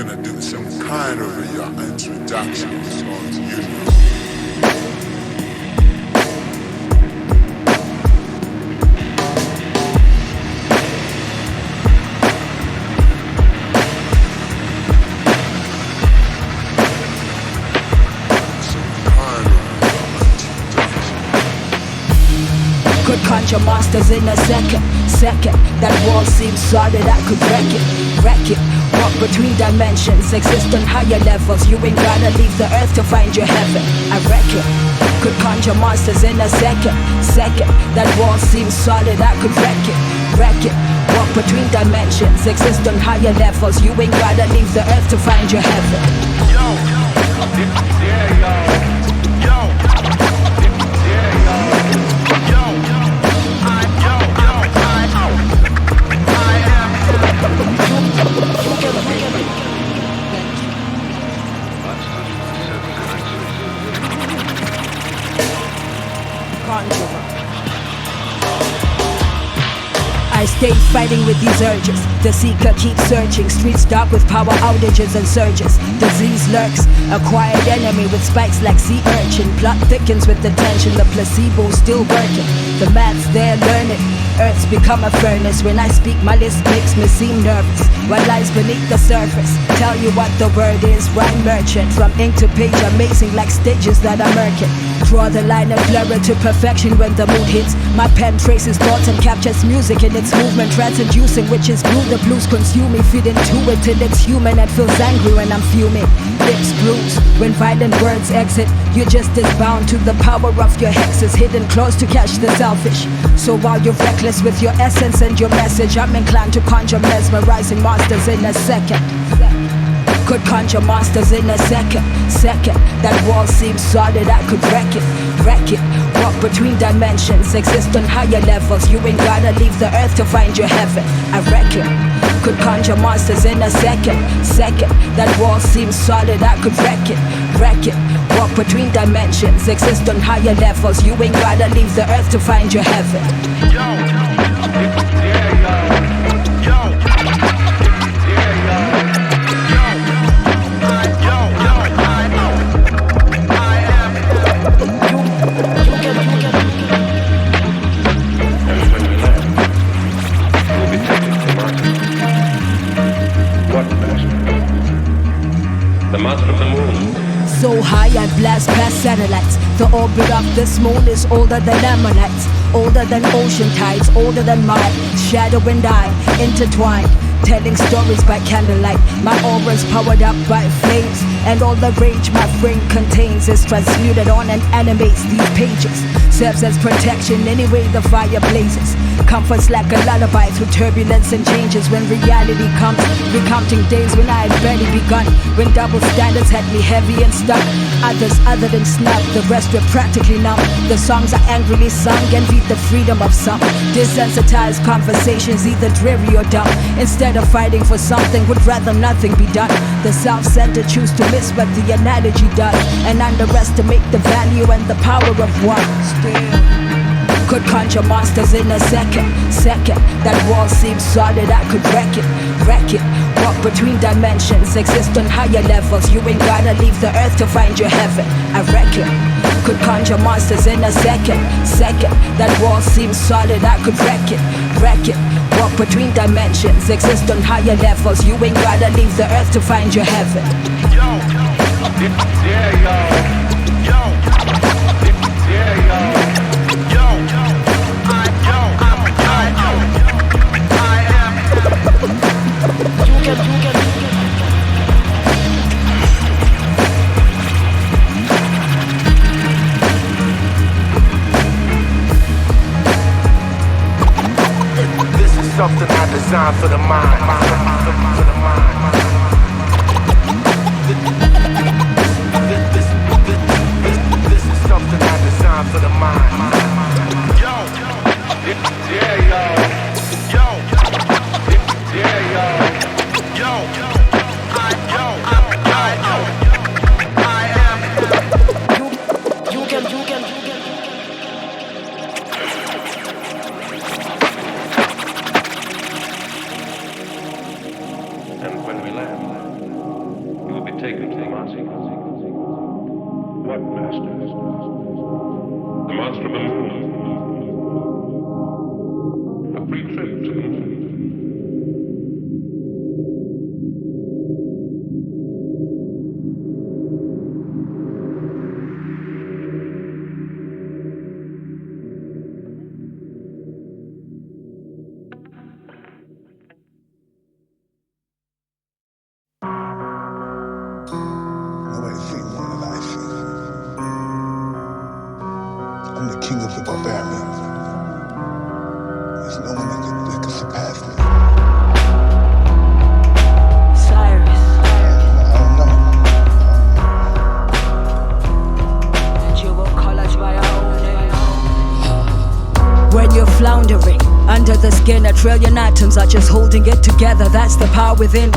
gonna do some kind of a introduction song to you. Could conjure monsters in a second. That wall seems solid, I could wreck it. Walk between dimensions, exist on higher levels. You ain't gotta leave the earth to find your heaven. I reckon. Could conjure monsters in a second. That wall seems solid, I could wreck it. Walk between dimensions, exist on higher levels. You ain't gotta leave the earth to find your heaven. Yo, yeah, yo. I stay fighting with these urges. The seeker keeps searching. Streets dark with power outages and surges. Disease lurks. Acquired enemy with spikes like sea urchin. Plot thickens with the tension. The placebo's still working. The math's there, learn it. Earth's become a furnace. When I speak, my list makes me seem nervous. What lies beneath the surface? Tell you what the word is. Rhyme merchant. From ink to page, amazing like stages that are murking. Draw the line and blur it to perfection when the mood hits. My pen traces thoughts and captures music in its movement, transducing which is blue. The blues consume me, feed into it till it's human and feels angry when I'm fuming. Lips bruise when violent words exit. You're just as bound to the power of your hexes, hidden close to catch the selfish. So while you're reckless with your essence and your message, I'm inclined to conjure mesmerizing monsters in a second. Could conjure monsters in a second. That wall seems solid, I could wreck it. Walk between dimensions, exist on higher levels. You ain't gotta leave the earth to find your heaven. I reckon. Could conjure monsters in a second. That wall seems solid, I could wreck it. Walk between dimensions, exist on higher levels. You ain't gotta leave the earth to find your heaven. The master of the moon. So high I blast past satellites. The orbit of this moon is older than ammonites, older than ocean tides, older than mine. Shadow and I intertwined, telling stories by candlelight. My aura's powered up by flames, and all the rage my brain contains is transmuted on and animates these pages. Serves as protection anyway the fire blazes. Comforts like a lullaby through turbulence and changes. When reality comes, recounting days when I had barely begun. When double standards had me heavy and stuck. Others other than snub, the rest were practically numb. The songs are angrily sung, envied the freedom of some. Desensitized conversations, either dreary or dumb. Instead of fighting for something, would rather nothing be done. The self-centered choose to miss what the analogy does, and underestimate the value and the power of one. Could conjure monsters in a second. That wall seems solid, I could wreck it. Walk between dimensions, exist on higher levels. You ain't gotta leave the earth to find your heaven. I reckon. Could conjure monsters in a second. That wall seems solid, I could wreck it. Walk between dimensions, exist on higher levels. You ain't gotta leave the earth to find your heaven. Yo, yeah, yo. Yo, yeah, yo. This is something I designed for the mind. This is something I designed for the mind. Yo, yeah, yo. Yeah, yo. And when we land, take me to the monster. What master? The monster of the moon. A free trip to the moon. Nobody seen more than I see. I'm the king of the barbarians. There's no one that can surpass me. Cyrus, I don't know. and you will call us by our own name. When you're floundering under the skin, a trillion atoms are just holding it together. That's the power within.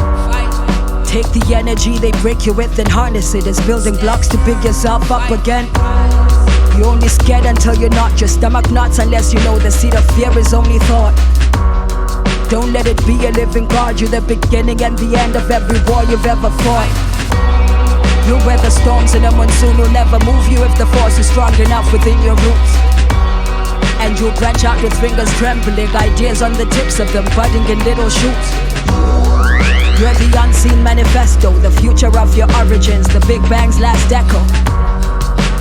Take the energy they break you with and harness it as building blocks to pick yourself up again. You're only scared until you're not. Your stomach knots unless you know the seed of fear is only thought. Don't let it be a living God. You're the beginning and the end of every war you've ever fought. You'll weather storms in a monsoon will never move you if the force is strong enough within your roots. And you'll branch out with fingers trembling, ideas on the tips of them budding in little shoots. You're the unseen manifesto, the future of your origins, the Big Bang's last echo.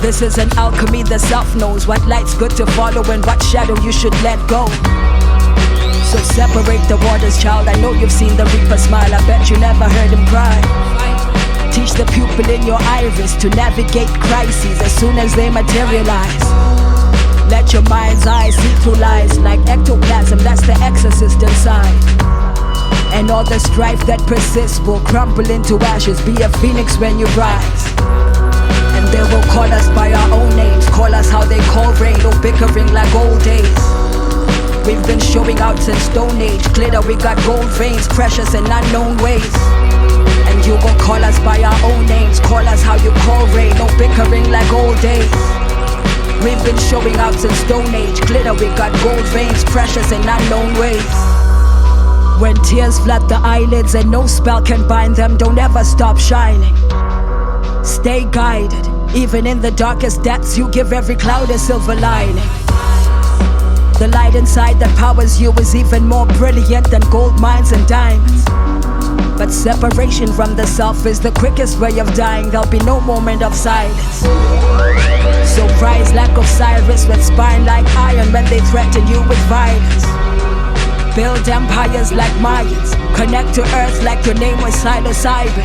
This is an alchemy, the self knows what light's good to follow and what shadow you should let go. So separate the waters, child. I know you've seen the reaper smile, I bet you never heard him cry. Teach the pupil in your iris to navigate crises as soon as they materialize. Let your mind's eyes see through lies like ectoplasm, that's the exorcist inside. And all the strife that persists will crumble into ashes. Be a phoenix when you rise. And they will call us by our own names, call us how they call rain, no bickering like old days. We've been showing out since Stone Age. Glitter, we got gold veins, precious in unknown ways. And you will call us by our own names, call us how you call rain, no bickering like old days. We've been showing out since Stone Age. Glitter, we got gold veins, precious in unknown ways. When tears flood the eyelids and no spell can bind them, don't ever stop shining. Stay guided, even in the darkest depths, you give every cloud a silver lining. The light inside that powers you is even more brilliant than gold mines and diamonds. But separation from the self is the quickest way of dying. There'll be no moment of silence. So rise like Osiris with spine like iron when they threaten you with violence. Build empires like Mayans. Connect to earth like your name was psilocybin.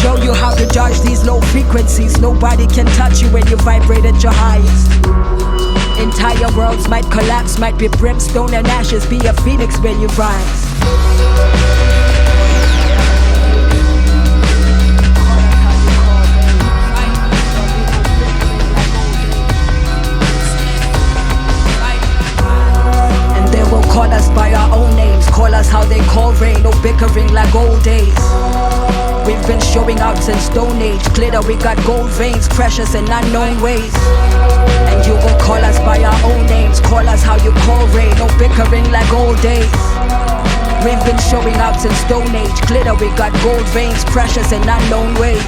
Show you how to dodge these low frequencies. Nobody can touch you when you vibrate at your highest. Entire worlds might collapse, might be brimstone and ashes. Be a phoenix when you rise. Call us by our own names, call us how they call rain, no bickering like old days. We've been showing out since Stone Age. Glitter, we got gold veins, precious in unknown ways. And you will call us by our own names, call us how you call rain, no bickering like old days. We've been showing out since Stone Age. Glitter, we got gold veins, precious in unknown ways.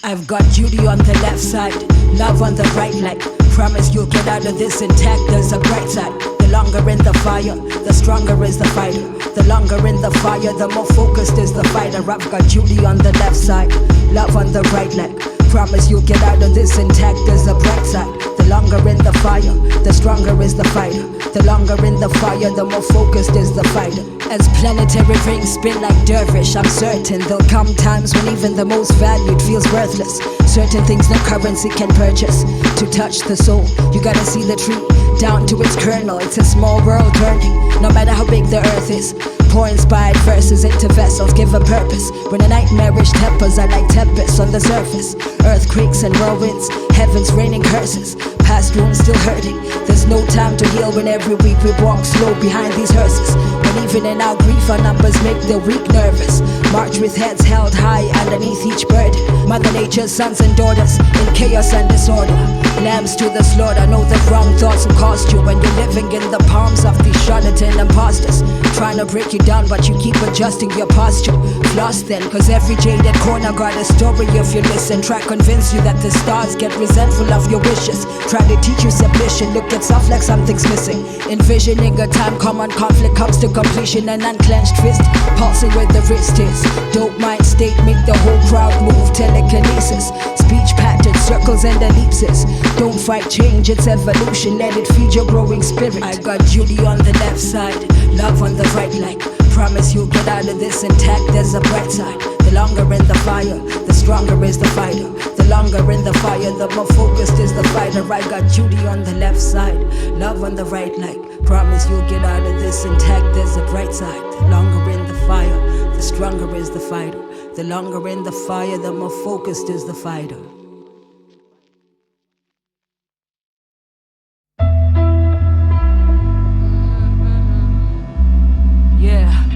I've got duty on the left side, love on the right, like promise you'll get out of this intact. There's a bright side. The longer in the fire, the stronger is the fighter. The longer in the fire, the more focused is the fighter. I've got Judy on the left side, love on the right leg. Promise you'll get out of this intact, there's a bright side. The longer in the fire, the stronger is the fighter. The longer in the fire, the more focused is the fighter. As planetary rings spin like dervish, I'm certain there'll come times when even the most valued feels worthless. Certain things no currency can purchase. To touch the soul, you gotta see the tree down to its kernel. It's a small world turning, no matter how big the earth is. Pour inspired verses into vessels, give a purpose. When a nightmarish tempers are like tempests on the surface. Earthquakes and whirlwinds, heavens raining curses. Past wounds still hurting, there's no time to heal when every week we walk slow behind these hearses. But even in our grief, our numbers make the weak nervous. March with heads held high underneath each burden. Mother Nature's sons and daughters in chaos and disorder. Lambs to the slaughter, know the wrong thoughts will cost you when you're living in the palms of these charlatan imposters. Trying to break you down, but you keep adjusting your posture. Floss then, cause every jaded corner got a story if you listen. Try convince you that the stars get resentful of your wishes. Try to teach you submission, look at yourself like something's missing. Envisioning a time common conflict comes to completion. An unclenched fist, pulsing where the wrist is. Dope mind state, make the whole crowd move. Telekinesis, speech patterns, circles and ellipses. Don't fight change, it's evolution, let it feed your growing spirit. I got Judy on the left side, love on the right leg. Promise you'll get out of this intact, there's a bright side. The longer in the fire, the stronger is the fighter. The longer in the fire, the more focused is the fighter. I got Judy on the left side, love on the right leg. Promise you'll get out of this intact, there's a bright side. The longer in the fire, the stronger is the fighter. The longer in the fire, the more focused is the fighter.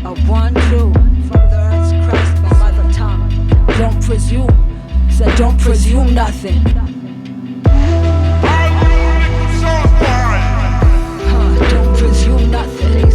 A 1, 2 from the earth's crust, my mother tongue. Don't presume, said don't presume nothing. Don't presume nothing.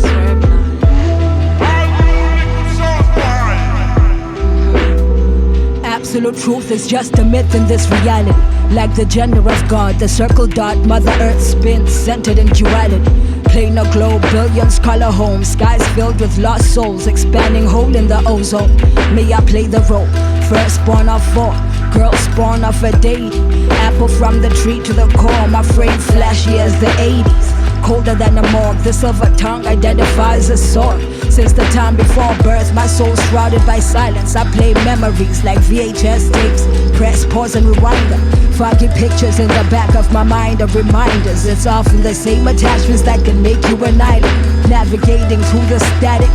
Absolute truth is just a myth in this reality. Like the gender of God, the circle dot, Mother Earth spins, centered in duality. Plain or globe, billions color homes, skies filled with lost souls, expanding hole in the ozone. May I play the role, firstborn of 4, girl spawn of a deity. Apple from the tree to the core, my frame flashy as the 80s. Colder than a morgue, the silver tongue identifies as sword. Since the time before birth, my soul's shrouded by silence. I play memories like VHS tapes, press, pause and rewind them. Foggy pictures in the back of my mind of reminders. It's often the same attachments that can make you an island. Navigating through the static,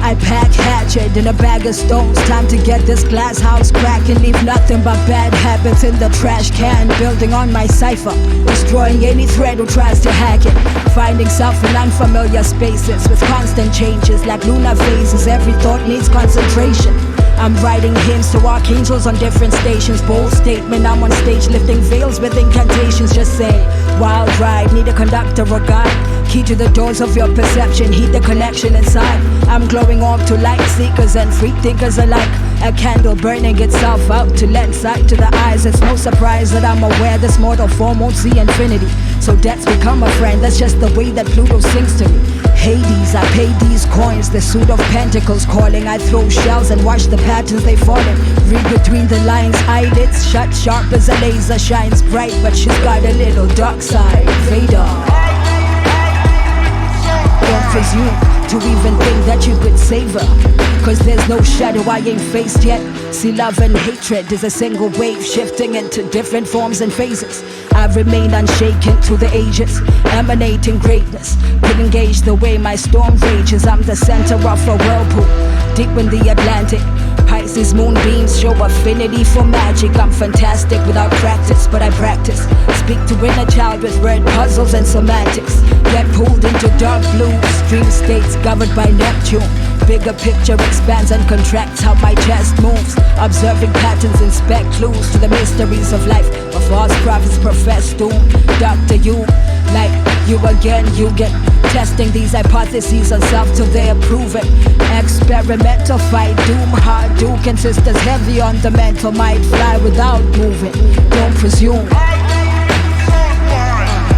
I pack hatchet in a bag of stones. Time to get this glass house crack and leave nothing but bad habits in the trash can. Building on my cipher, destroying any thread who tries to hack it. Finding self in unfamiliar spaces with constant changes like lunar phases. Every thought needs concentration. I'm writing hymns to archangels on different stations. Bold statement, I'm on stage lifting veils with incantations. Just say, wild ride, need a conductor or guide. Key to the doors of your perception, heed the connection inside. I'm glowing orb to light seekers and free thinkers alike. A candle burning itself out to lend sight to the eyes. It's no surprise that I'm aware this mortal form won't see infinity. So death's become a friend, that's just the way that Pluto sings to me. Hades, I pay these coins, the suit of pentacles calling. I throw shells and watch the patterns they fall in. Read between the lines, eyelids shut sharp as a laser. Shines bright, but she's got a little dark side. Vader. Don't presume to even think that you could save her, cause there's no shadow I ain't faced yet. See, love and hatred is a single wave shifting into different forms and phases. I've remained unshaken through the ages, emanating greatness. Could engage the way my storm rages. I'm the center of a whirlpool, deep in the Atlantic. Pisces moonbeams show affinity for magic. I'm fantastic without practice, but I practice. Speak to inner child with word puzzles and semantics. Get pulled into dark blues, dream states governed by Neptune. Bigger picture expands and contracts how my chest moves. Observing patterns, inspect clues to the mysteries of life. A false prophets profess doom. Dr. You, like you again, you get testing these hypotheses on self till they approve it. Experimental fight, doom, hard do. Consistence heavy on the mental, might fly without moving. Don't presume.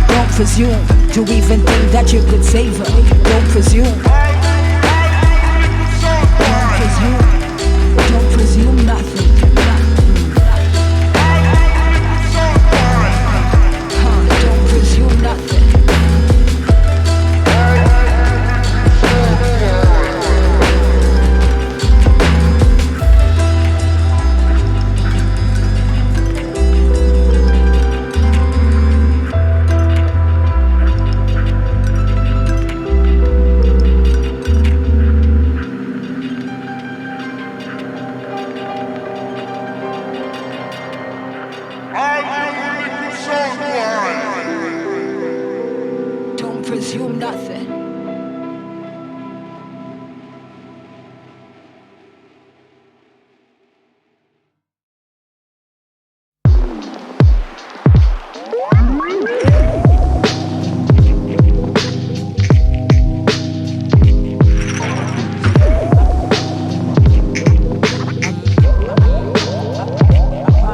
Don't presume to even think that you could save her. Don't presume. Don't presume. Don't presume nothing. Don't presume nothing. Don't presume nothing.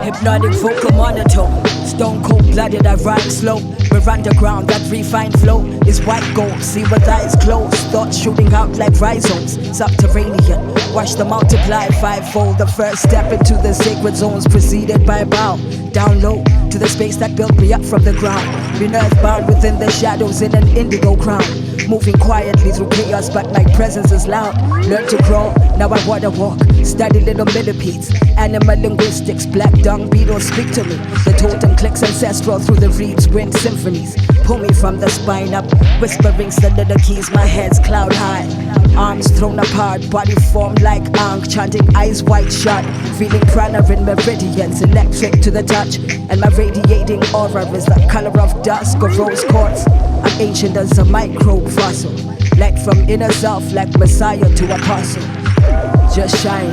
Hypnotic vocal monotone, stone cold blooded, I rhyme slow. We're underground, that refined flow is white gold. See with eyes closed, thoughts shooting out like rhizomes. Subterranean, watch them multiply fivefold. The first step into the sacred zones, preceded by a bow. Down low, to the space that built me up from the ground. Been earthbound within the shadows in an indigo crown. Moving quietly through chaos, but my presence is loud. Learn to crawl, now I wanna walk. Study little millipedes, animal linguistics, black dung beetles speak to me. The totem clicks ancestral through the reeds, wind symphonies. Pull me from the spine up, whispering soliloquies, my head's cloud high. Arms thrown apart, body formed like Ankh, chanting eyes wide shut. Feeling prana in meridians, electric to the touch. And my radiating aura is the color of dusk or rose quartz. I'm ancient as a microbe fossil, like from inner self, like Messiah to apostle. Just shine.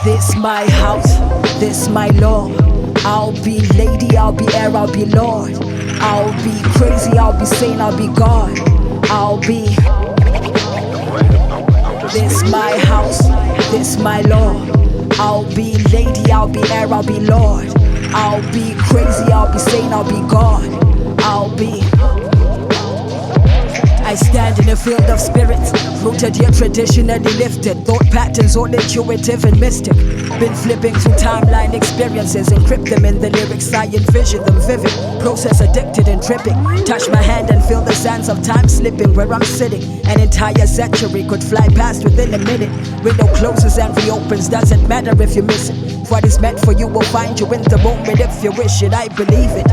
This my house, this my law. I'll be lady, I'll be air, I'll be Lord. I'll be crazy, I'll be sane, I'll be God. I'll be. This my house, this my law. I'll be lady, I'll be air, I'll be Lord. I'll be crazy, I'll be sane, I'll be God. I'll be. I stand in a field of spirits, rooted yet traditionally lifted. Thought patterns all intuitive and mystic. Been flipping through timeline experiences, encrypt them in the lyrics, I envision them vivid. Process addicted and tripping. Touch my hand and feel the sands of time slipping where I'm sitting. An entire century could fly past within a minute. Window closes and reopens, doesn't matter if you miss it. What is meant for you will find you in the moment if you wish it, I believe it.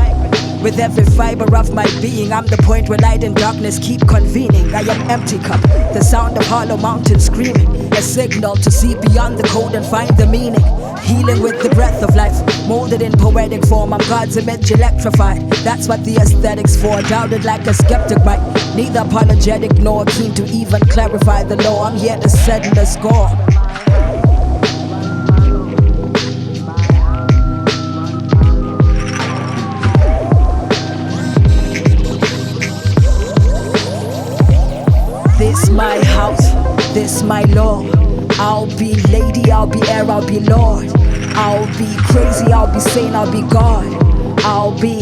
With every fiber of my being, I'm the point where light and darkness keep convening. I am empty cup, the sound of hollow mountains screaming. A signal to see beyond the code and find the meaning. Healing with the breath of life, molded in poetic form. I'm God's image electrified. That's what the aesthetics for. Doubted like a skeptic might. Neither apologetic nor keen to even clarify the law. I'm here to settle the score. This my house, this my law. I'll be lady, I'll be air, I'll be Lord. I'll be crazy, I'll be sane, I'll be God. I'll be.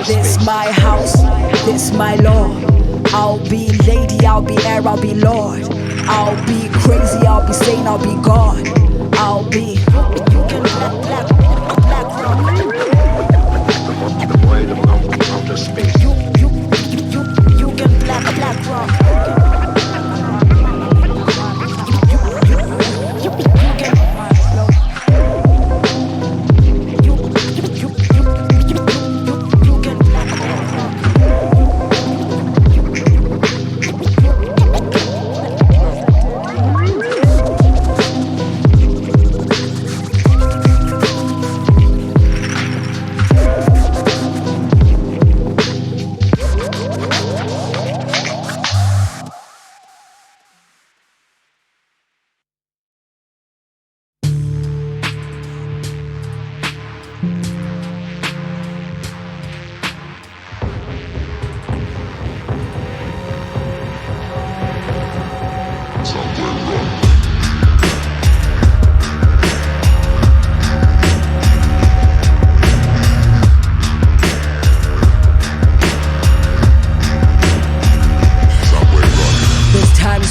This my house, this my law. I'll be lady, I'll be air, I'll be Lord. I'll be crazy, I'll be sane, I'll be God. I'll be. You can black The void of outer space. You can black rock.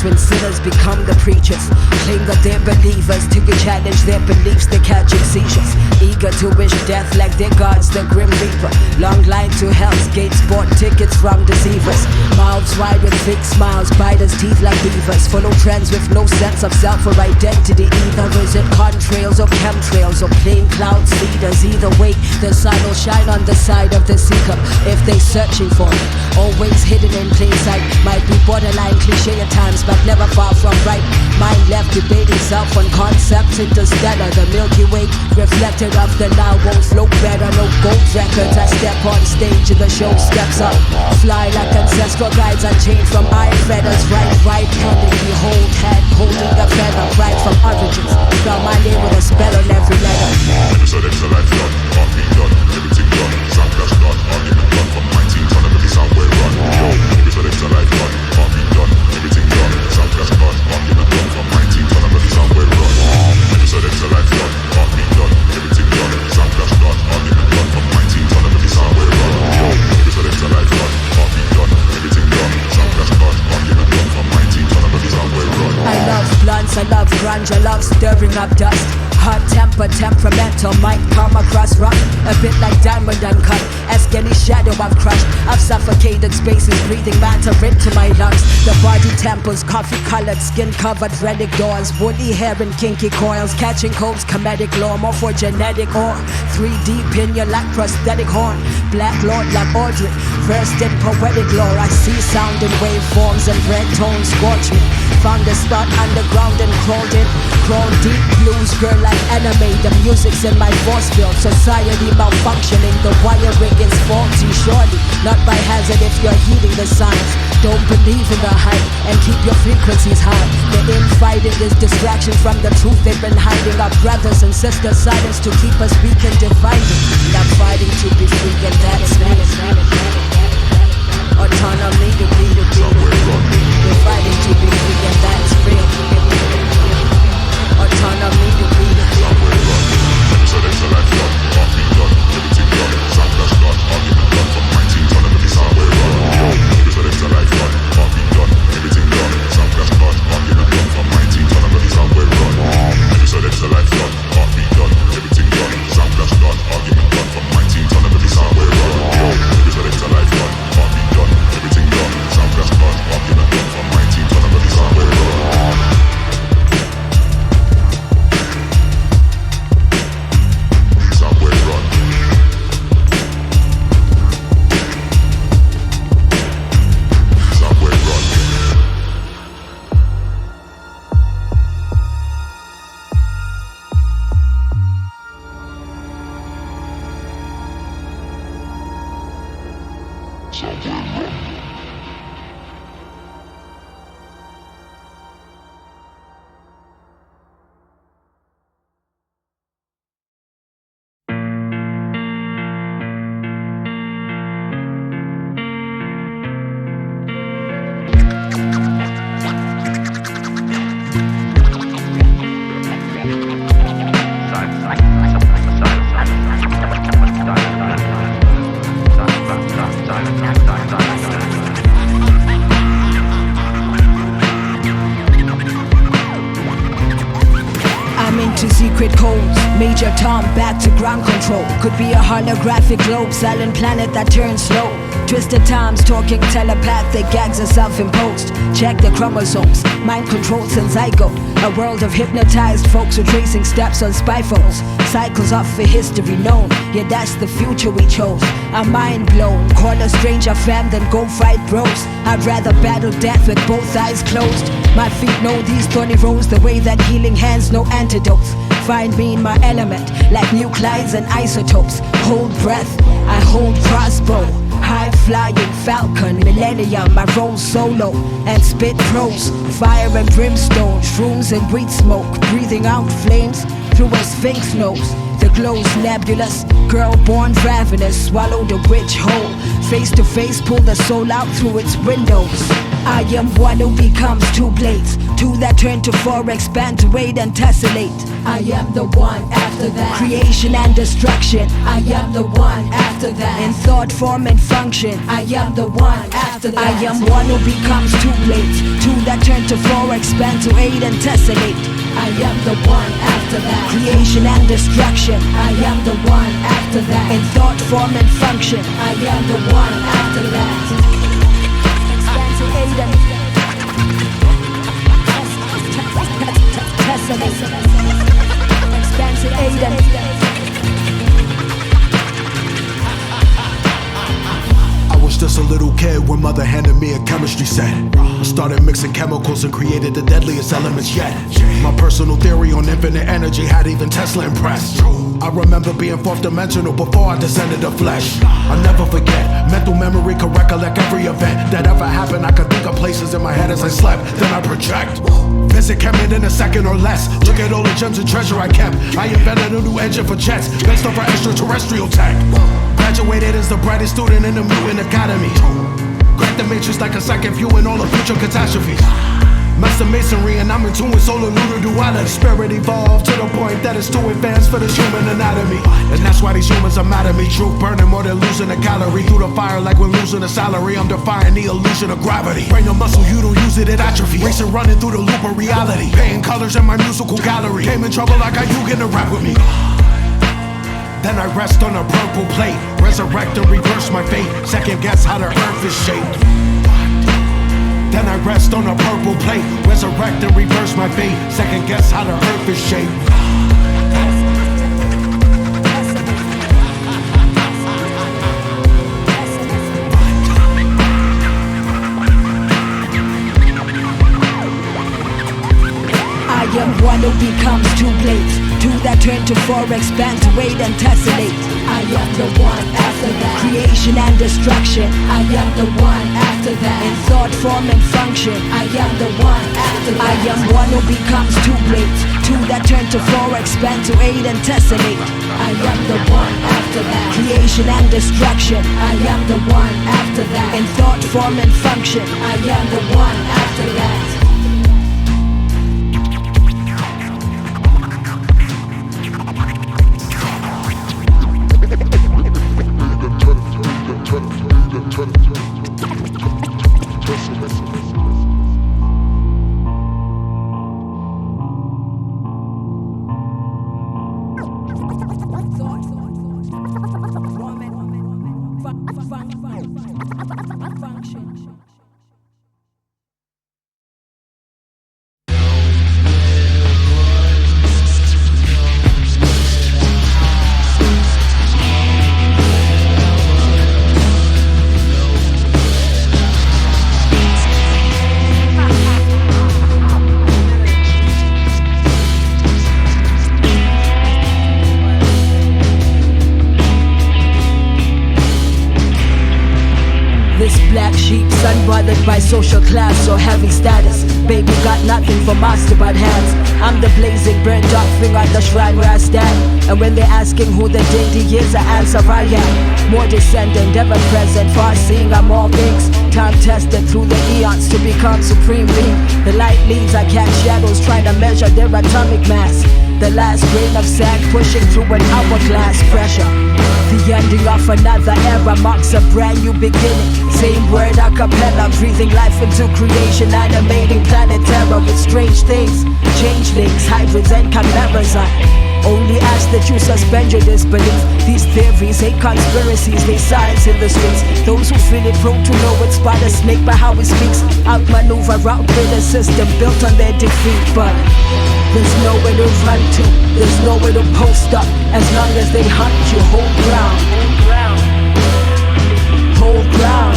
when sinners become the preachers. Claim that they're believers till you challenge their beliefs, they're catching seizures. Eager to wish death like their gods, the grim reaper. Long line to hell's gates, bought tickets from deceivers. Mouths wide with fake smiles, biters teeth like beavers. Follow trends with no sense of self or identity either. Is it contrails or chemtrails or plain cloud cedars? Either way, the sun will shine on the side of the seeker if they searching for it. Always hidden in plain sight. Might be borderline cliche at times, but never far from right. Mind left debating self on concepts interstellar. The Milky Way reflected of the now won't flow better. No gold records. I step on stage and the show steps up. Fly like ancestral guides unchained from iron feathers. Right handed, behold hand holding a feather. Right from origins. Draw my name with a spell on every letter. Episode extra life done, heartbeat done, everything done. Sound clash done, argument done. From 19 ton of every sound way run. Yo, episode extra life done, heartbeat done, everything done. Sound clash done, argument done. From 19 ton of every sound way run. Episode extra life done, heartbeat done, everything done. Sound clash done, argument done. From 19 ton of every sound way run. Yo, episode extra life done, heartbeat done, everything done. Sound clash done, argument done. From 19 ton of every sound way run. I love blunts, I love grunge, I love stirring up dust. Hot temper, temperamental, might come across rough. A bit like diamond uncut. Ask any shadow I've crushed. I've suffocated spaces, breathing matter into my lungs. The body temples, coffee colored, skin covered, relic doors. Woolly hair and kinky coils. Catching colds, comedic lore, more for genetic or 3D pinion like prosthetic horn. Black Lord like Audrey, versed in poetic lore. I see sound in waveforms and red tones scorch me. Found the start underground and crawled in. Crawled deep, blues girl like anime. The music's in my force field. Society malfunctioning, the wiring is faulty. Surely, not by hazard if you're heeding the signs. Don't believe in the hype and keep your frequencies high. The infighting is distraction from the truth they've been hiding. Our brothers and sisters silence to keep us weak and divided. Not fighting to be free and that's autonomy to be we're fighting to be free and that's real. Autonomy to be Episode extra life done, heartbeat done, everything done. Sound clash done, argument done. From 19 ton of every sound way run. Yo, episode extra life done, heartbeat done, everything done. Sound clash done, argument done. From 19 ton of every sound way run. Episode extra life done, heartbeat done, everything done. Sound clash done, argument done. From 19 ton of every sound way run. Yo, episode extra life done, heartbeat done, everything done. Sound clash done, argument done. From 19 ton of every sound way run. Major Tom back to ground control. Could be a holographic globe, silent planet that turns slow. Twisted times, talking telepathic gags are self-imposed. Check the chromosomes, mind controlled since zygote. A world of hypnotized folks retracing steps on spy phones. Cycles off for history known, yeah that's the future we chose. I'm mind blown, call a stranger fam than go fight bros. I'd rather battle death with both eyes closed. My feet know these thorny roads the way that healing hands know antidotes. Find me in my element, like nuclides and isotopes. Hold breath, I hold crossbow. High flying falcon, millennium, I roll solo and spit prose. Fire and brimstone, shrooms and weed smoke. Breathing out flames through a sphinx nose. The glow's nebulous, girl born ravenous. Swallow the witch whole, face to face, pull the soul out through its windows. I am one who becomes two blades, Two that turn to four, expand to eight and tessellate. I am the one after that. Creation and destruction. I am the one after that. In thought, form and function. I am the one after that. I am one who becomes two blades. Two that turn to four, expand to eight and tessellate. I am the one after that. Creation and destruction. I am the one after that. In thought, form and function. I am the one after that. Expand to eight and tessellate. Expand to eight and I was just a little kid when mother handed me a chemistry set. I started mixing chemicals and created the deadliest elements yet. My personal theory on infinite energy had even Tesla impressed. I remember being fourth dimensional before I descended to flesh. I'll never forget, mental memory could recollect every event that ever happened. I could think of places in my head as I slept, then I project. Visit Kemet in a second or less. Look at all the gems and treasure I kept. I invented a new engine for jets based off our extraterrestrial tech. Graduated as the brightest student in the mutant academy. Cracked the matrix like a second view in all the future catastrophes. Master masonry and I'm in tune with solar lunar duality. Spirit evolved to the point that it's too advanced for this human anatomy. And that's why these humans are mad at me. Truth burning more than losing a calorie. Through the fire like we're losing a salary. I'm defying the illusion of gravity. Brain a muscle, you don't use it atrophy. Racing running through the loop of reality. Painting colors in my musical gallery. Came in trouble, I got you getting rap with me. Then I rest on a purple plate. Resurrect and reverse my fate. Second guess how the earth is shaped. Then I rest on a purple plate. Resurrect and reverse my fate. Second guess how the earth is shaped. I am one who becomes two blades. Two that turn to four, expand to eight and tessellate. I am the one after that. Creation and destruction. I am the one after that. In thought, form and function. I am the one after that. I am one who becomes two blades. Two that turn to four, expand to eight and tessellate. I am the one after that. Creation and destruction. I am the one after that. In thought, form and function. I am the one after that. By social class or heavy status, baby got nothing for master but hands. I'm the blazing burnt offering on the shrine where I stand. And when they're asking who the deity is, I answer I am. More descendant, ever present, far seeing, I'm all things. Time tested through the eons to become supreme being. The light leads, I catch shadows trying to measure their atomic mass. The last grain of sand pushing through an hourglass pressure. The ending of another era marks a brand new beginning. Same word a cappella, breathing life into creation, animating planet terror with strange things. Changelings, hybrids and chimeras. I only ask that you suspend your disbelief. These theories ain't conspiracies, they science in the streets. Those who feel it prone to know it's spot a snake by how he speaks. Outmaneuver, outbid a system built on their defeat. But there's nowhere to run to, there's nowhere to post up. As long as they hunt you, hold ground. Hold ground.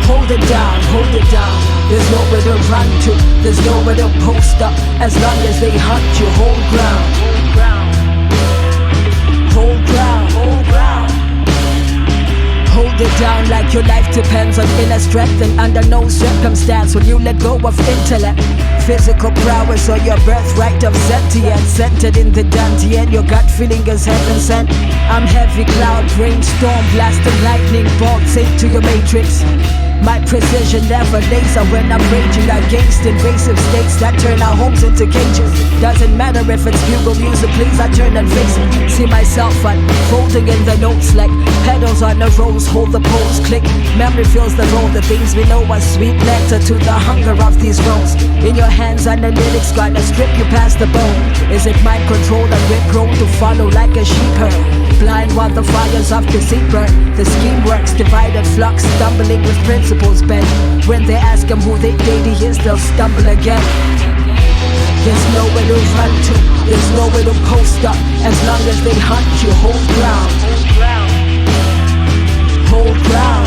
Hold it down, hold it down. There's nowhere to run to, there's nowhere to post up. As long as they hunt you, hold ground. Hold ground. Hold it down like your life depends on inner strength. And under no circumstance will you let go of intellect. Physical prowess or your birthright of sentience. Centered in the Dantian, your gut feeling is heaven sent. I'm heavy cloud, brainstorm, blasting lightning bolts into your matrix. My precision never laser when I'm raging against invasive states that turn our homes into cages. Doesn't matter if it's bugle music, please, I turn and face it. See myself unfolding in the notes like petals on a rose. Hold the pose, click. Memory fills the role. The things we know are sweet nectar to the hunger of these roads. In your hands, analytics gonna strip you past the bone. Is it mind control that we're prone to follow like a sheep herd? Blind while the fires of deceit burn. The scheme works, divided flux, stumbling with principles bent. When they ask him who they dated is, they'll stumble again. There's nowhere to run to, there's nowhere to post up. As long as they hunt you, hold ground. Hold ground.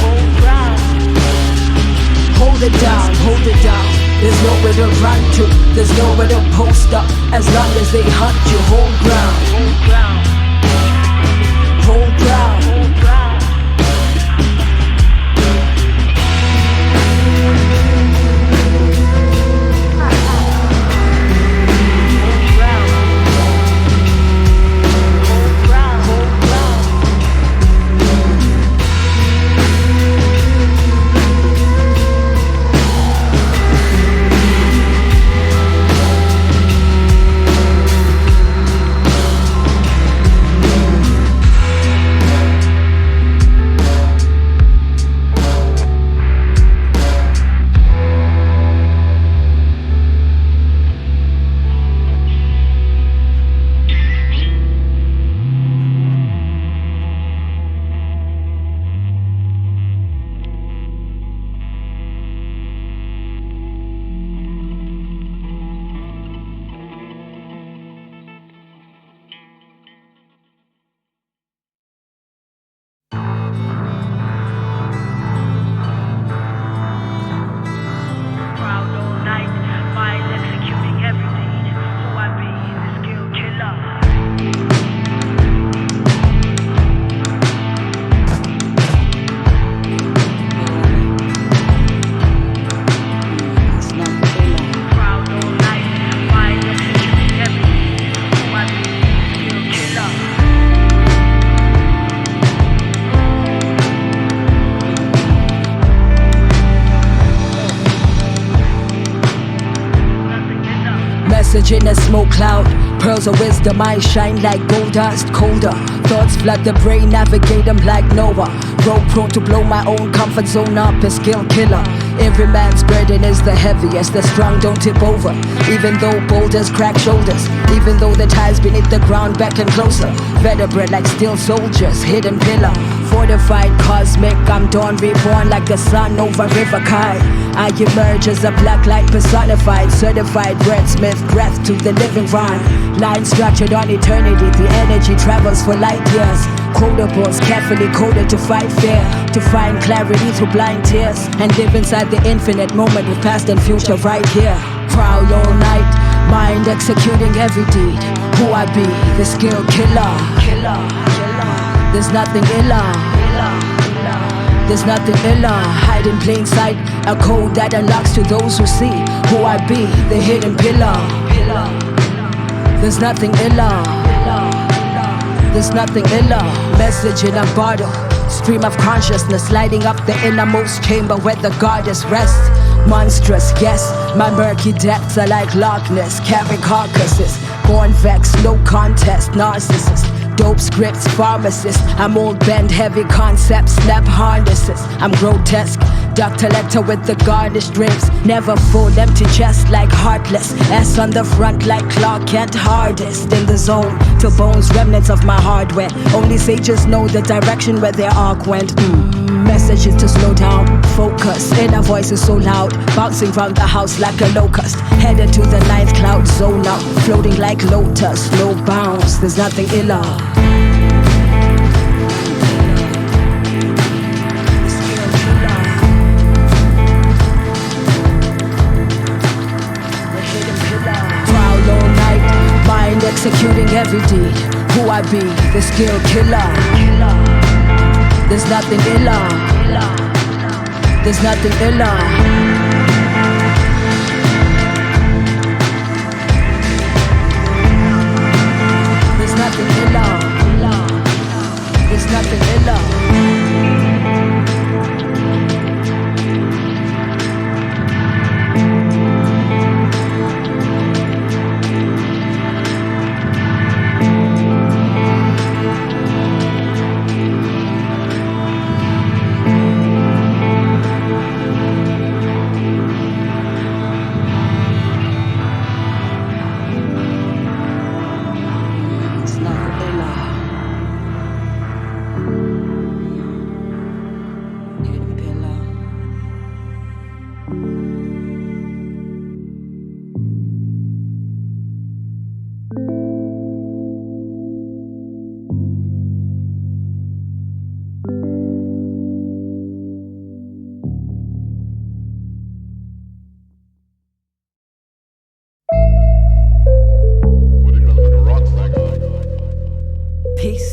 Hold it down, hold it down. There's nowhere to run to, there's nowhere to post up. As long as they hunt you, hold ground. Hold ground. In a smoke cloud, pearls of wisdom, I shine like gold dust, colder. Thoughts flood the brain, navigate them like Noah. Road prone to blow my own comfort zone up, a skill killer. Every man's burden is the heaviest, the strong don't tip over. Even though boulders crack shoulders, even though the ties beneath the ground beckon closer. Vertebrate like steel soldiers, hidden pillar. Fortified cosmic, I'm dawn reborn like the sun over River Kai. I emerge as a black light personified, certified wordsmith, breath to the living rhyme. Lines structured on eternity, the energy travels for light years. Quotables carefully coded to fight fear, to find clarity through blind tears, and live inside the infinite moment with past and future right here. Prowl all night, mind executing every deed. Who I be, the skill killer. There's nothing iller. There's nothing iller, hide in plain sight. A code that unlocks to those who see who I be, the hidden pillar. There's nothing iller. There's nothing iller. Message in a bottle, stream of consciousness lighting up the innermost chamber where the goddess rests. Monstrous, yes, my murky depths are like Loch Ness, carry carcasses. Born vexed, no contest, narcissist. Dope scripts, pharmacist. I'm old bend, heavy concepts, snap harnesses. I'm grotesque, Dr. Lecter with the garnished ribs. Never full, empty chest like heartless. S on the front like Clark Kent, hardest in the zone. To bones, remnants of my hardware. Only sages know the direction where their arc went. Messages to slow down, focus. Inner voice is so loud, bouncing round the house like a locust. Headed to the ninth cloud zone now, floating like lotus, no bounds. There's nothing iller. Prowl all night, mind executing every deed. Who I be, the skill killer. There's nothing iller. There's nothing iller. There's nothing iller. There's nothing iller.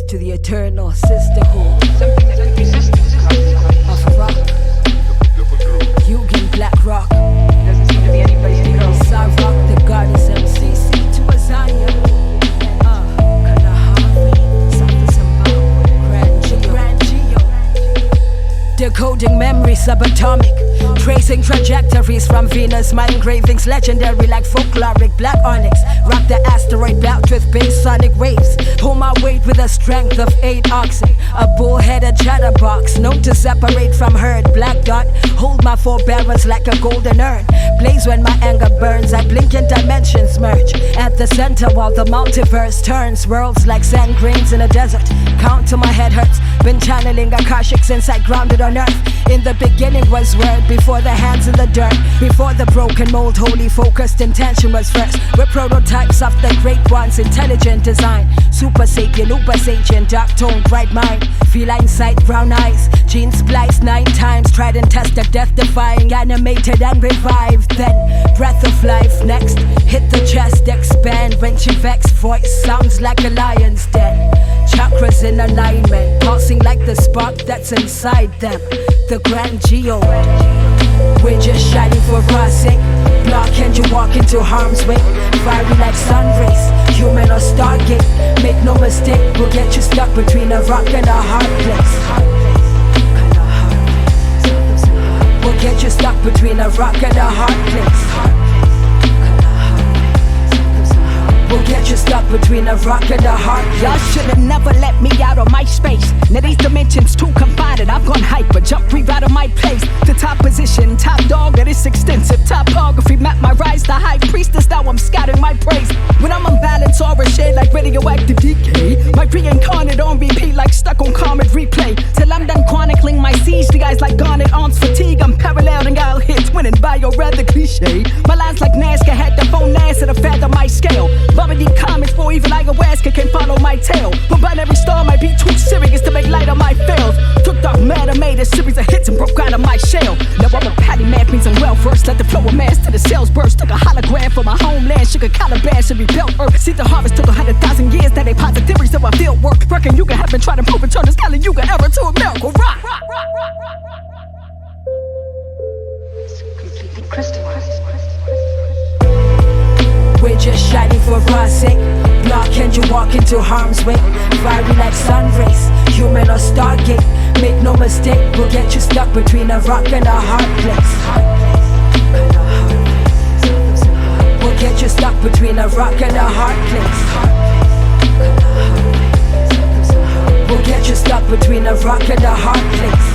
to the eternal sisterhood Something that could resist this cosmic of rock. Yugen Black Rock. Doesn't seem to be any place to go. Sarok, the goddess MCC to Azania. Kalahari, South Zimbabwe, Grand Geo. Decoding memory subatomic. Tracing trajectories from Venus, my engravings legendary like folkloric black onyx. Rock the asteroid belt with bass sonic waves. Pull my weight with a strength of 8 oxen. A bull-headed chatterbox, known to separate from herd. Black dot, hold my forbearance like a golden urn. Blaze when my anger burns, I blink and dimensions merge. At the center while the multiverse turns. Worlds like sand grains in a desert. Count till my head hurts. Been channeling Akashic insight grounded on earth. In the beginning was word, before the hands in the dirt. Before the broken mold, wholly focused intention was first. We're prototypes of the great ones, intelligent design. Super sapien, uber sapien, dark tone, bright mind. Feline sight, brown eyes. Gene spliced 9 times, tried and tested, death defying. Animated and revived, then breath of life. Next, hit the chest, expand. When she vex, voice sounds like a lion's den. Chakras in alignment, pulsing like the spark that's inside them. The Grand Geo. We're just shining for our sake. Block and you walk into harm's way. Fiery like sun rays, human or stargate. Make no mistake, we'll get you stuck between a rock and a hard place. We'll get you stuck between a rock and a hard place. We'll get you stuck between a rock and a hard place. Y'all should've never let me out of my space. Now these dimensions too confined, I've gone hyper. Jump right out of my place. The top position, top dog of this extensive topography. Map my rise, the high priestess. Now I'm scouting my praise. When I'm unbalanced or a shade like radioactive decay. My reincarnate on repeat like stuck on comet replay. Till I'm done chronicling my siege. The guys like garnet arms fatigue. I'm parallel and I'll hit winning by your rather cliche. My lines like Nazca had the phone ass at a fathom my scale. Bubbly comments for even like a Wesker can follow my tail. But binary star might be too serious to make light of my fails. Took dark matter, made a series of hits and broke out of my shell. Now I'm a patty man, means I'm well versed. Let the flow of mass to the cells burst. Took a hologram for my homeland, sugar calabash and rebuilt earth. See the harvest took 100,000 years, now they posit theories of a field work. Reckon you can have been trying to prove and turn this Kali Yuga era to a miracle. Rock! It's completely crystallized. We're just shining for our sake. Block and you walk into harm's way. Fiery like sun rays, human or stargate. Make no mistake, we'll get you stuck between a rock and a hard place. We'll get you stuck between a rock and a hard place. We'll get you stuck between a rock and a hard place.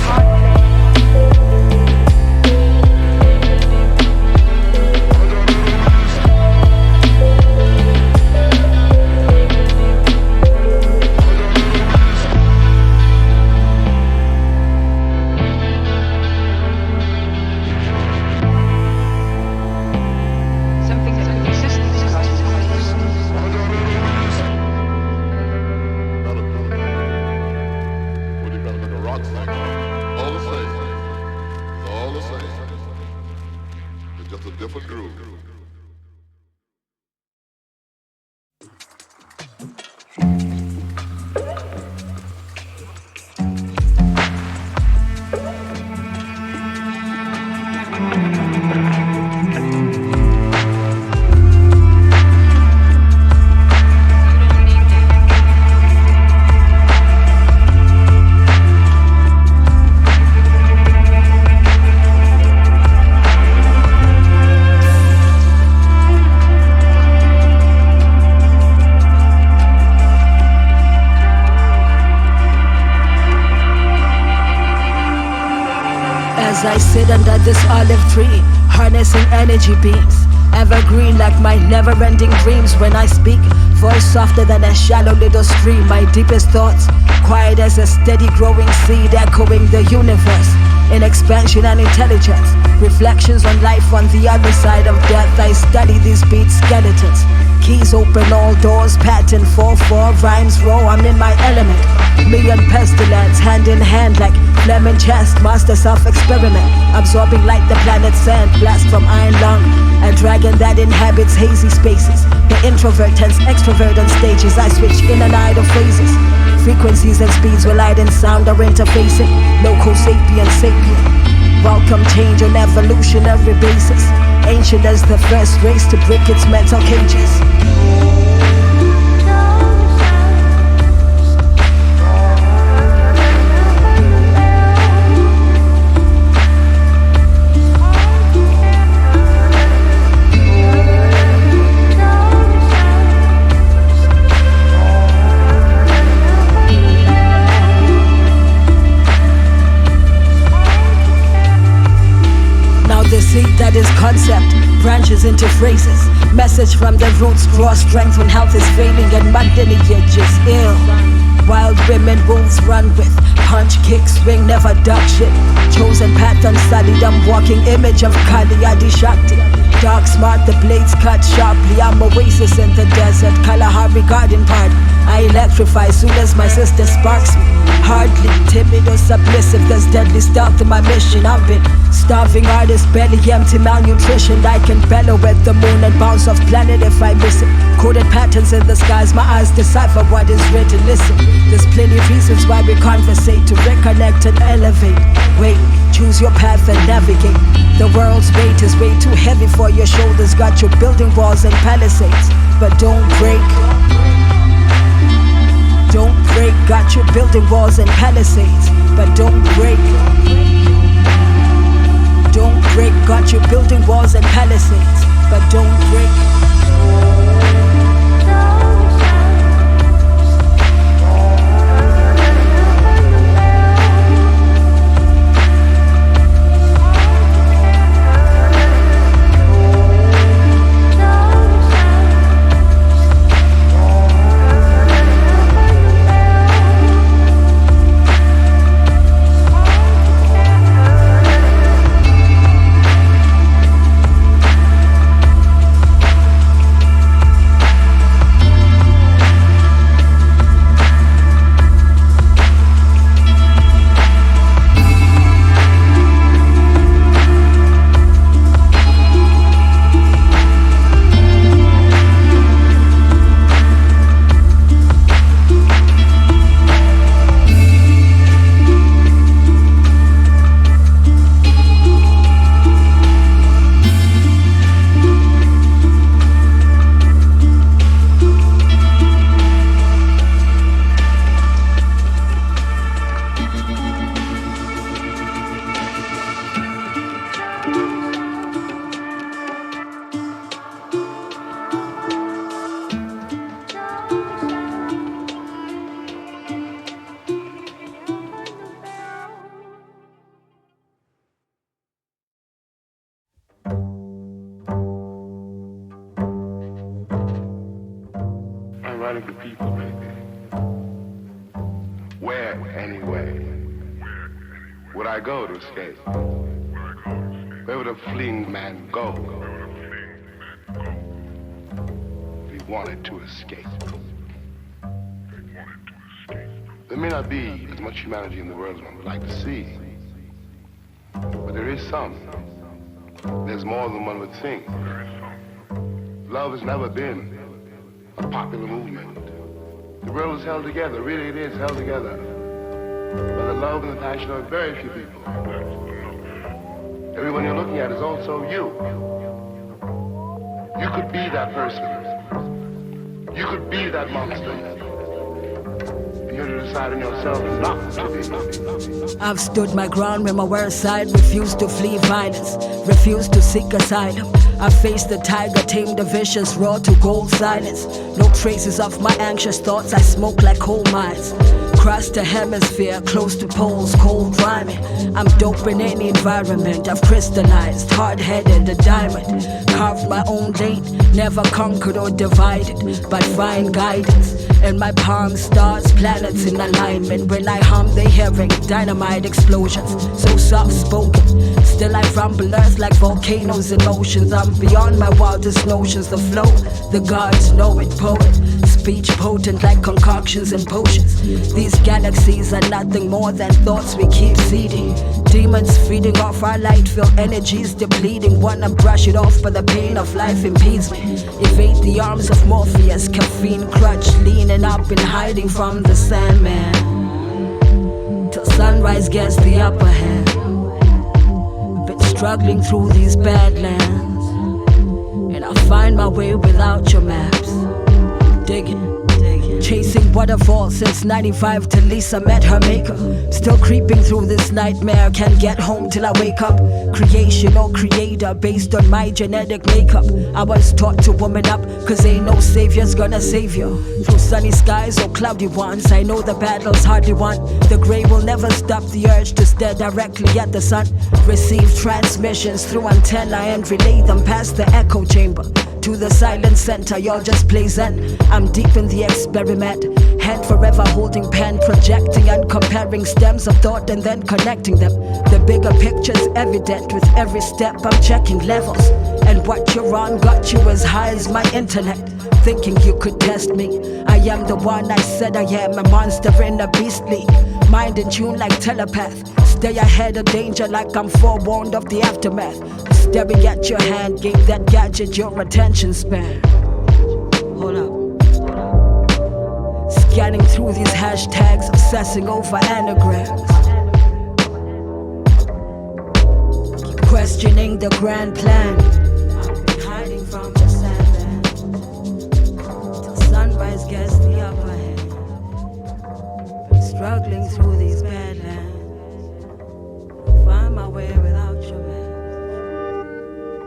I sit under this olive tree, harnessing energy beams, evergreen like my never-ending dreams. When I speak, voice softer than a shallow little stream. My deepest thoughts, quiet as a steady growing seed, echoing the universe in expansion and intelligence. Reflections on life on the other side of death. I study these beat skeletons. Keys open all doors, pattern 4/4, rhymes roll, I'm in my element. Million pestilence, hand in hand like lemon chest, master self-experiment. Absorbing like the planet sand, blast from iron lung. A dragon that inhabits hazy spaces. The introvert turns extrovert on stages. I switch in and out of phases. Frequencies and speeds where light and sound are interfacing. Local sapien sapien. Welcome change on evolutionary basis. Ancient as the first race to break its mental cages. That is concept, branches into phrases. Message from the roots, draw strength when health is failing and my lineage is ill. Wild women wolves run with, punch, kick, swing, never duck shit. Chosen path unstudied, I'm walking image of Kali Adi Shakti. Dark smart, the blades cut sharply. I'm oasis in the desert, Kalahari garden party. I electrify soon as my sister sparks me. Hardly timid or submissive, there's deadly stealth in my mission. I've been starving artist, belly empty, malnutrition. I can bellow at the moon and bounce off planet if I miss it. Coded patterns in the skies, my eyes decipher what is written. Listen, there's plenty of reasons why we conversate, to reconnect and elevate. Wait, choose your path and navigate. The world's weight is way too heavy for your shoulders. Got you building walls and palisades, but don't break. Don't break, got you building walls and palisades, but don't break. Don't break, got you building walls and palisades, but don't break. running to people, baby. Where, anyway, would I go to escape? Where would a fleeing man go if he wanted to escape? There may not be as much humanity in the world as one would like to see, but there is some. There's more than one would think. Love has never been a popular movement. The world is held together, really it is held together, by the love and the passion of very few people. Everyone you're looking at is also you. You could be that person. You could be that monster. You're to decide on yourself not to be. I've stood my ground when my worst side refused to flee violence, refused to seek asylum. I faced the tiger, tamed the vicious, raw to gold silence. No traces of my anxious thoughts, I smoke like coal mines. Across the hemisphere, close to poles, cold rhyming. I'm dope in any environment, I've crystallized, hard-headed, a diamond. Carved my own lane, never conquered or divided by fine guidance. In my palm, stars, planets in alignment. When I hum, they hearing dynamite explosions. So soft-spoken, still I rumble earth like volcanoes in motions. I'm beyond my wildest notions. The flow, the gods know it, poet. Speech potent like concoctions and potions. These galaxies are nothing more than thoughts we keep seeding. Demons feeding off our light, feel energies depleting. Wanna brush it off, but the pain of life impedes me. Evade the arms of Morpheus, caffeine crutch, leaning up and hiding from the Sandman. Till sunrise gets the upper hand. Been struggling through these badlands, and I'll find my way without your maps. Digging. Chasing waterfalls since 95 till Lisa met her maker. Still creeping through this nightmare, can't get home till I wake up. Creation or creator based on my genetic makeup. I was taught to woman up, cause ain't no savior's gonna save you. Through sunny skies or cloudy ones, I know the battle's hardly won. The grey will never stop the urge to stare directly at the sun. Receive transmissions through antenna and relay them past the echo chamber to the silent center. Y'all just play Zen, I'm deep in the experiment. Hand forever holding pen, projecting and comparing stems of thought and then connecting them. The bigger picture's evident with every step. I'm checking levels, and what you're on got you as high as my intellect. Thinking you could test me, I am the one I said I am. A monster in a beast league, mind in tune like telepath. Stay ahead of danger like I'm forewarned of the aftermath. Staring at your hand, gave that gadget your attention span. Hold up. Scanning through these hashtags, obsessing over anagrams. Keep questioning the grand plan. I've been hiding from the Sandman till sunrise gets the upper hand. Been struggling through these badlands, find my way without your man.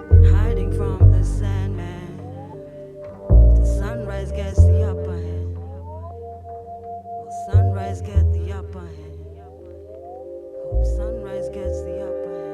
Been hiding from the Sandman till sunrise gets the upper hand. Sunrise get the upper hand. Hope sunrise gets the upper hand.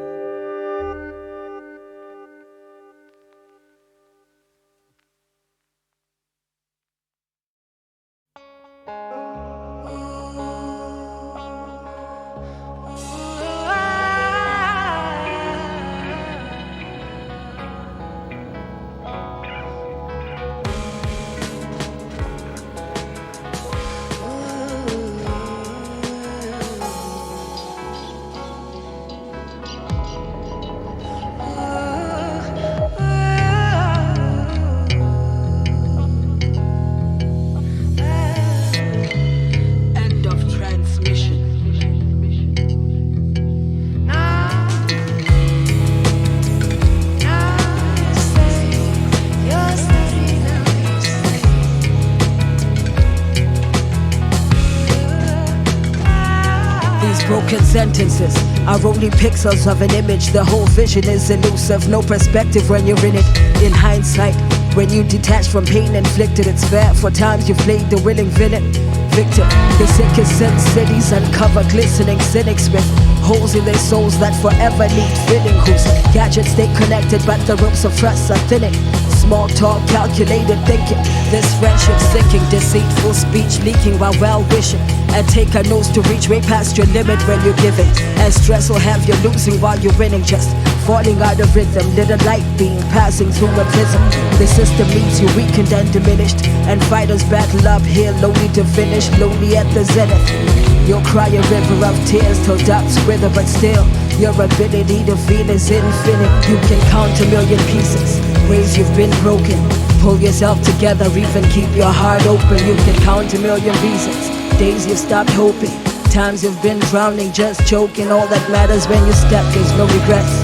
Broken sentences are only pixels of an image. The whole vision is elusive, no perspective when you're in it. In hindsight, when you detach from pain inflicted, it's fair for times you played the willing villain. Victim, the sickest sin cities uncover glistening cynics with holes in their souls that forever need filling. Whose gadgets stay connected but the ropes of trust are thinning. Small talk, calculated thinking. This friendship sinking, deceitful speech leaking while well-wishing. And take a nose to reach way past your limit when you're giving. And stress will have you losing while you're winning. Just falling out of rhythm, little light beam passing through a prism. The system leaves you weakened and diminished. And fighters battle up here, lonely to finish, lonely at the zenith. You'll cry a river of tears till doubts wither, but still your ability to feel is infinite. You can count a million pieces, ways you've been broken. Pull yourself together, even keep your heart open. You can count a million reasons, days you've stopped hoping, times you've been drowning, just choking. All that matters when you step, there's no regrets.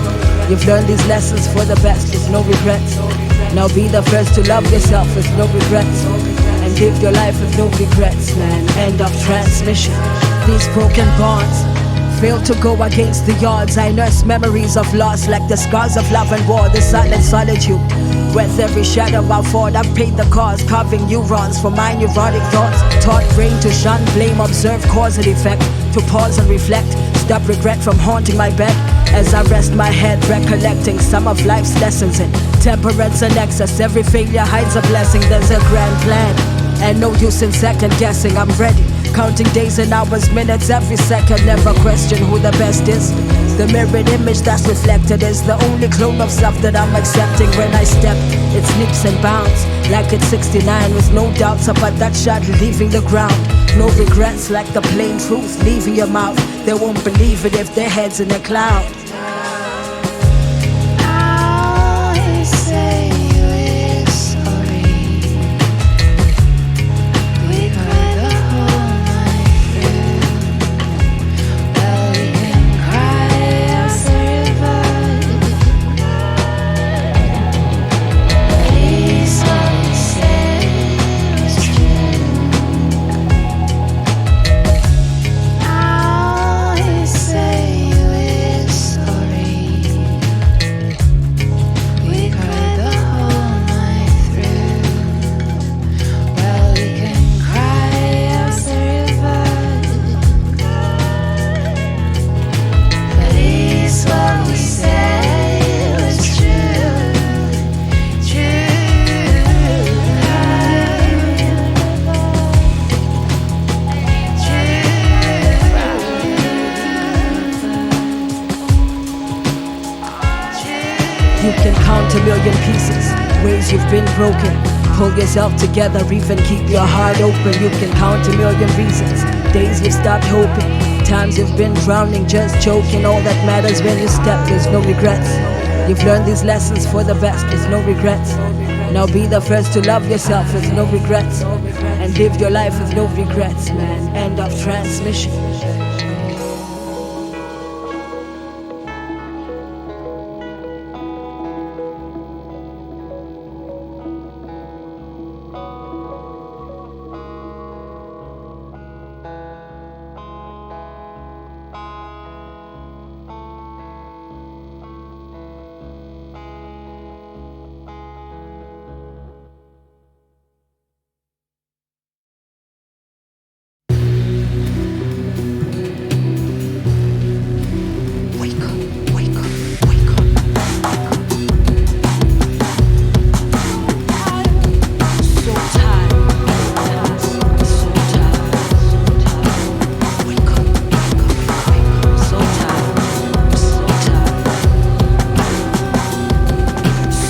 You've learned these lessons for the best, there's no regrets. Now be the first to love yourself with no regrets, and live your life with no regrets, man. End of transmission. These broken bonds fail to go against the odds. I nurse memories of loss like the scars of love and war. The silent solitude, with every shadow I fought, I've paid the cost, carving neurons for my neurotic thoughts. Taught brain to shun blame, observe cause and effect, to pause and reflect, stop regret from haunting my bed. As I rest my head, recollecting some of life's lessons in temperance and excess. Every failure hides a blessing, there's a grand plan, and no use in second guessing. I'm ready Counting days and hours, minutes, every second. Never question who the best is. The mirrored image that's reflected is the only clone of self that I'm accepting. When I step, it leaps and bounds like it's 69 with no doubts about that shot leaving the ground. No regrets, like the plain truth leaving your mouth. They won't believe it if their head's in a cloud. You can count a million pieces, ways you've been broken. Pull yourself together, even keep your heart open. You can count a million reasons, days you've stopped hoping, times you've been drowning, just choking. All that matters when you step, there's no regrets. You've learned these lessons for the best, there's no regrets. Now be the first to love yourself with no regrets, and live your life with no regrets, man. End of transmission.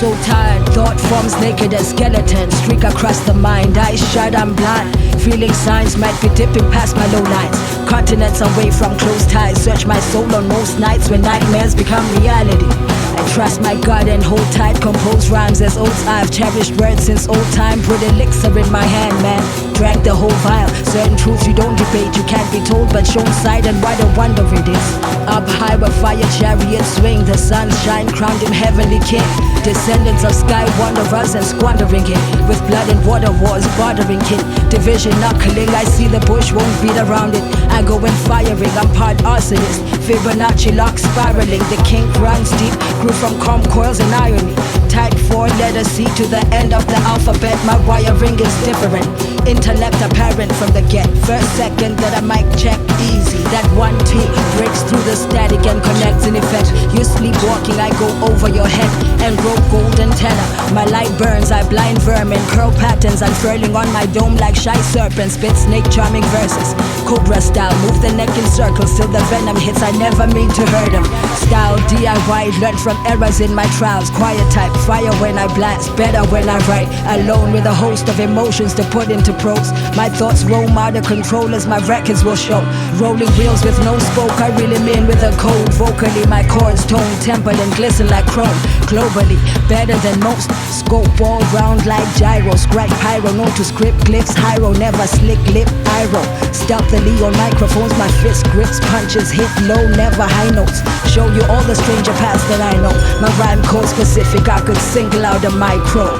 So tired, thought forms naked as skeletons streak across the mind, eyes shut, I'm blind. Feeling signs might be dipping past my low lines. Continents away from close ties. Search my soul on most nights when nightmares become reality. I trust my God and hold tight, compose rhymes as oaths. I've cherished words since old time. Put elixir in my hand, man. Drank the whole vial. Certain truths you don't debate, you can't be told but shown sight, and what a wonder it is. Up high where fire chariots swing, the sun shine, crowned him heavenly king. Descendants of sky wanderers and squandering it, with blood and water wars bothering kin. Division knuckling, I see the bush won't beat around it. I go in firing, I'm part arsonist. Fibonacci lock spiraling, the kink runs deep, grew from calm coils and irony. Type 4 letter C to the end of the alphabet, my wiring is different. Intellect apparent from the get, first second that I mic check easy. That one T breaks through the static and connects in effect. You sleepwalking, I go over your head and grow golden tenor. My light burns, I blind vermin, curl patterns unfurling on my dome like shy serpents. Spit snake charming verses, cobra style, move the neck in circles till the venom hits. I never mean to hurt them. Style DIY, learn from errors in my trials. Quiet type, fire when I blast, better when I write. Alone with a host of emotions to put into prose. My thoughts roam out of control as my records will show. Rolling wheels with no spoke, I really mean with a code. Vocally my chords tone, temple and glisten like chrome. Globally, better than most. Scope all round like gyro. Scribe pyro, no to script glyphs. Hyro, never slick lip, pyro. Stealthily on microphones, my fist grips. Punches hit low, never high notes. Show you all the stranger paths that I know. My rhyme code specific, I could single out a micro.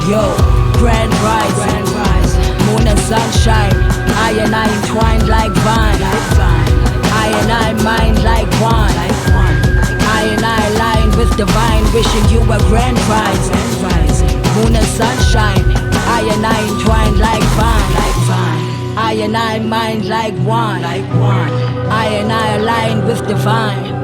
Yo, grand rise, moon and sunshine. I and I entwined like vine. I and I mind like wine. I and I aligned with divine, wishing you a grand rise. Moon and sunshine. I and I entwined like vine. I and I mind like wine. I and I aligned with divine.